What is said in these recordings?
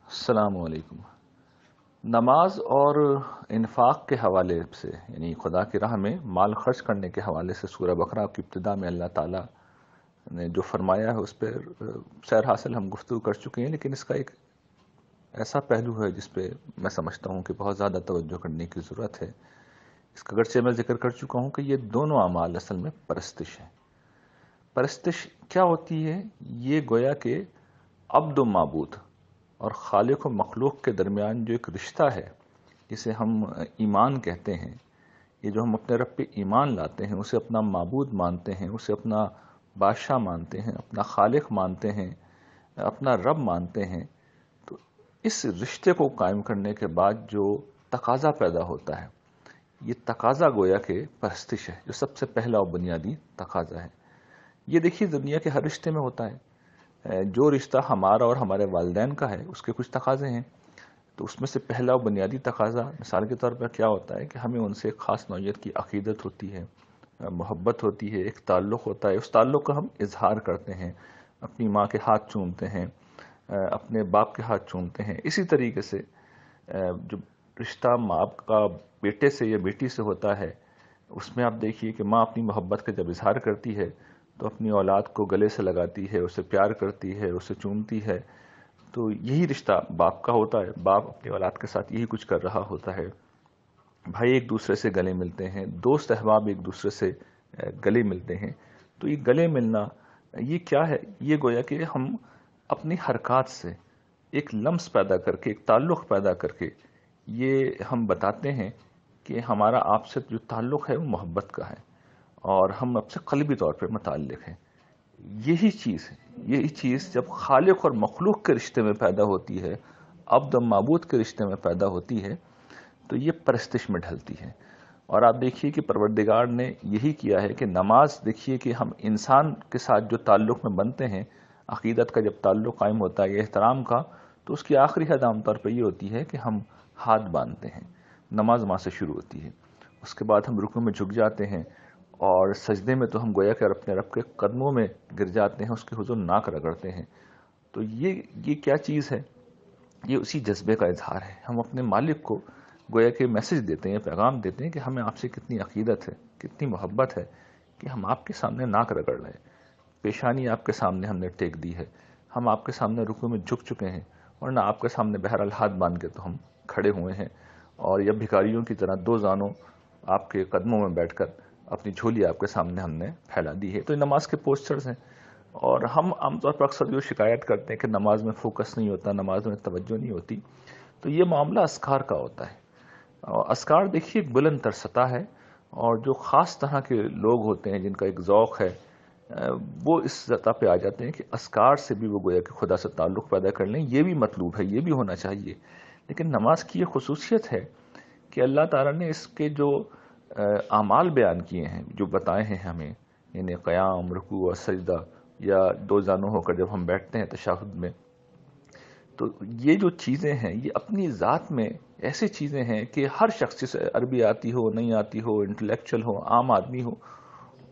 السلام علیکم۔ نماز اور انفاق کے حوالے سے، یعنی خدا کی راہ میں مال خرچ کرنے کے حوالے سے سورہ بقرہ کی ابتدا میں اللہ تعالیٰ نے جو فرمایا ہے اس پہ سیر حاصل ہم گفتگو کر چکے ہیں، لیکن اس کا ایک ایسا پہلو ہے جس پہ میں سمجھتا ہوں کہ بہت زیادہ توجہ کرنے کی ضرورت ہے۔ اس کا اگرچہ میں ذکر کر چکا ہوں کہ یہ دونوں اعمال اصل میں پرستش ہیں۔ پرستش کیا ہوتی ہے؟ یہ گویا کہ عبد و معبود اور خالق و مخلوق کے درمیان جو ایک رشتہ ہے، جسے ہم ایمان کہتے ہیں، یہ جو ہم اپنے رب پہ ایمان لاتے ہیں، اسے اپنا معبود مانتے ہیں، اسے اپنا بادشاہ مانتے ہیں، اپنا خالق مانتے ہیں، اپنا رب مانتے ہیں، تو اس رشتے کو قائم کرنے کے بعد جو تقاضا پیدا ہوتا ہے، یہ تقاضا گویا کہ پرستش ہے، جو سب سے پہلا اور بنیادی تقاضا ہے۔ یہ دیکھیے دنیا کے ہر رشتے میں ہوتا ہے۔ جو رشتہ ہمارا اور ہمارے والدین کا ہے اس کے کچھ تقاضے ہیں، تو اس میں سے پہلا اور بنیادی تقاضا مثال کے طور پر کیا ہوتا ہے کہ ہمیں ان سے ایک خاص نوعیت کی عقیدت ہوتی ہے، محبت ہوتی ہے، ایک تعلق ہوتا ہے۔ اس تعلق کا ہم اظہار کرتے ہیں، اپنی ماں کے ہاتھ چومتے ہیں، اپنے باپ کے ہاتھ چومتے ہیں۔ اسی طریقے سے جو رشتہ ماں کا بیٹے سے یا بیٹی سے ہوتا ہے، اس میں آپ دیکھیے کہ ماں اپنی محبت کا جب اظہار کرتی ہے تو اپنی اولاد کو گلے سے لگاتی ہے، اسے پیار کرتی ہے، اسے چومتی ہے۔ تو یہی رشتہ باپ کا ہوتا ہے، باپ اپنی اولاد کے ساتھ یہی کچھ کر رہا ہوتا ہے۔ بھائی ایک دوسرے سے گلے ملتے ہیں، دوست احباب ایک دوسرے سے گلے ملتے ہیں۔ تو یہ گلے ملنا یہ کیا ہے؟ یہ گویا کہ ہم اپنی حرکات سے ایک لمس پیدا کر کے، ایک تعلق پیدا کر کے یہ ہم بتاتے ہیں کہ ہمارا آپ سے جو تعلق ہے وہ محبت کا ہے اور ہم اب سے قلبی طور پہ متعلق ہیں۔ یہی چیز جب خالق اور مخلوق کے رشتے میں پیدا ہوتی ہے، عبد و معبود کے رشتے میں پیدا ہوتی ہے، تو یہ پرستش میں ڈھلتی ہے۔ اور آپ دیکھیے کہ پروردگار نے یہی کیا ہے کہ نماز، دیکھیے کہ ہم انسان کے ساتھ جو تعلق میں بنتے ہیں، عقیدت کا جب تعلق قائم ہوتا ہے، احترام کا، تو اس کی آخری حد عام طور پہ یہ ہوتی ہے کہ ہم ہاتھ باندھتے ہیں۔ نماز وہاں سے شروع ہوتی ہے۔ اس کے بعد ہم رکوع میں جھک جاتے ہیں اور سجدے میں تو ہم گویا کہ اپنے رب کے قدموں میں گر جاتے ہیں، اس کے حضور ناک رگڑتے ہیں۔ تو یہ کیا چیز ہے؟ یہ اسی جذبے کا اظہار ہے۔ ہم اپنے مالک کو گویا کہ میسج دیتے ہیں، پیغام دیتے ہیں کہ ہمیں آپ سے کتنی عقیدت ہے، کتنی محبت ہے کہ ہم آپ کے سامنے ناک رگڑ رہے ہیں، پیشانی آپ کے سامنے ہم نے ٹیک دی ہے، ہم آپ کے سامنے رکوع میں جھک چکے ہیں، اور نہ آپ کے سامنے بہرحال ہاتھ باندھ کے تو ہم کھڑے ہوئے ہیں، اور یا بھکاریوں کی طرح دو زانوں آپ کے قدموں میں بیٹھ کر اپنی جھولی آپ کے سامنے ہم نے پھیلا دی ہے۔ تو یہ نماز کے پوسچرز ہیں۔ اور ہم عام طور پر اکثر جو شکایت کرتے ہیں کہ نماز میں فوکس نہیں ہوتا، نماز میں توجہ نہیں ہوتی، تو یہ معاملہ اذکار کا ہوتا ہے۔ اور اذکار دیکھیے ایک بلند تر سطح ہے، اور جو خاص طرح کے لوگ ہوتے ہیں جن کا ایک ذوق ہے، وہ اس سطح پہ آ جاتے ہیں کہ اذکار سے بھی وہ گویا کہ خدا سے تعلق پیدا کر لیں۔ یہ بھی مطلوب ہے، یہ بھی ہونا چاہیے، لیکن نماز کی یہ خصوصیت ہے کہ اللہ تعالیٰ نے اس کے جو اعمال بیان کیے ہیں، جو بتائے ہیں ہمیں، یعنی قیام، رکوع اور سجدہ، یا دو زانوں ہو کر جب ہم بیٹھتے ہیں تشہد میں، تو یہ جو چیزیں ہیں یہ اپنی ذات میں ایسی چیزیں ہیں کہ ہر شخص، جسے عربی آتی ہو نہیں آتی ہو، انٹلیکچوئل ہو، عام آدمی ہو،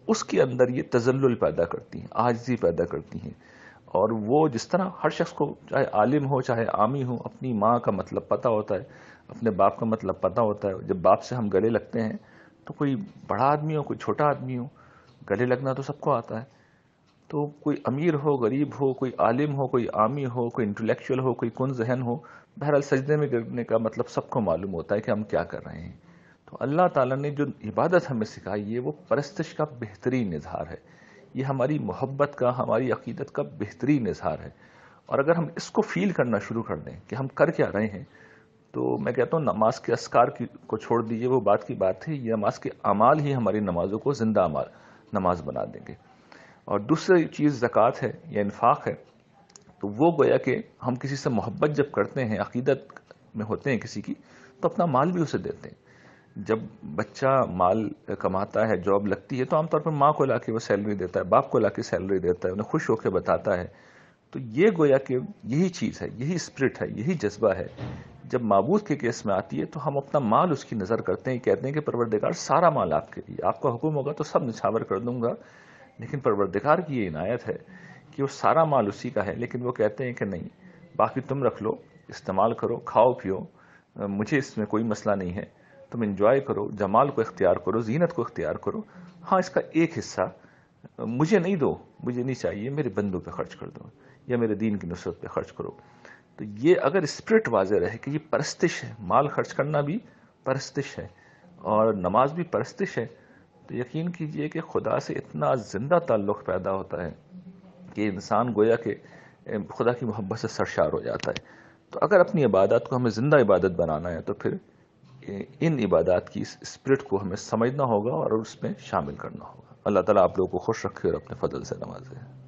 اس کے اندر یہ تذلل پیدا کرتی ہیں، عاجزی پیدا کرتی ہیں۔ اور وہ جس طرح ہر شخص کو، چاہے عالم ہو چاہے عامی ہو، اپنی ماں کا مطلب پتہ ہوتا ہے، اپنے باپ کا مطلب پتہ ہوتا ہے۔ جب باپ سے ہم گلے لگتے ہیں تو کوئی بڑا آدمی ہو کوئی چھوٹا آدمی ہو، گلے لگنا تو سب کو آتا ہے۔ تو کوئی امیر ہو، غریب ہو، کوئی عالم ہو، کوئی عامی ہو، کوئی انٹلیکچوئل ہو، کوئی کن ذہن ہو، بہرحال سجدے میں گرنے کا مطلب سب کو معلوم ہوتا ہے کہ ہم کیا کر رہے ہیں۔ تو اللہ تعالیٰ نے جو عبادت ہمیں سکھائی ہے وہ پرستش کا بہترین اظہار ہے۔ یہ ہماری محبت کا، ہماری عقیدت کا بہترین اظہار ہے۔ اور اگر ہم اس کو فیل کرنا شروع کر دیں کہ ہم کر کیا رہے ہیں، تو میں کہتا ہوں نماز کے اذکار کو چھوڑ دیجئے، وہ بات کی بات ہے، یہ نماز کے اعمال ہی ہماری نمازوں کو زندہ نماز بنا دیں گے۔ اور دوسری چیز زکوٰۃ ہے یا انفاق ہے۔ تو وہ گویا کہ ہم کسی سے محبت جب کرتے ہیں، عقیدت میں ہوتے ہیں کسی کی، تو اپنا مال بھی اسے دیتے ہیں۔ جب بچہ مال کماتا ہے، جاب لگتی ہے، تو عام طور پر ماں کو لا کے وہ سیلری دیتا ہے، باپ کو لا کے سیلری دیتا ہے، انہیں خوش ہو کے بتاتا ہے۔ تو یہ گویا کہ یہی چیز ہے، یہی اسپرٹ ہے، یہی جذبہ ہے۔ جب معبود کے کیس میں آتی ہے تو ہم اپنا مال اس کی نظر کرتے ہیں، کہتے ہیں کہ پروردگار سارا مال آپ کے لیے، آپ کا حکم ہوگا تو سب نچھاور کر دوں گا۔ لیکن پروردگار کی یہ عنایت ہے کہ وہ سارا مال اسی کا ہے، لیکن وہ کہتے ہیں کہ نہیں، باقی تم رکھ لو، استعمال کرو، کھاؤ پیو، مجھے اس میں کوئی مسئلہ نہیں ہے، تم انجوائے کرو، جمال کو اختیار کرو، زینت کو اختیار کرو، ہاں اس کا ایک حصہ مجھے نہیں دو، مجھے نہیں چاہیے، میرے بندوں پہ خرچ کر دو یا میرے دین کی نصرت پہ خرچ کرو۔ تو یہ اگر اسپرٹ واضح رہے کہ یہ پرستش ہے، مال خرچ کرنا بھی پرستش ہے اور نماز بھی پرستش ہے، تو یقین کیجئے کہ خدا سے اتنا زندہ تعلق پیدا ہوتا ہے کہ انسان گویا کہ خدا کی محبت سے سرشار ہو جاتا ہے۔ تو اگر اپنی عبادات کو ہمیں زندہ عبادت بنانا ہے تو پھر ان عبادات کی اس اسپرٹ کو ہمیں سمجھنا ہوگا اور اس میں شامل کرنا ہوگا۔ اللہ تعالیٰ آپ لوگوں کو خوش رکھے اور اپنے فضل سے نوازے۔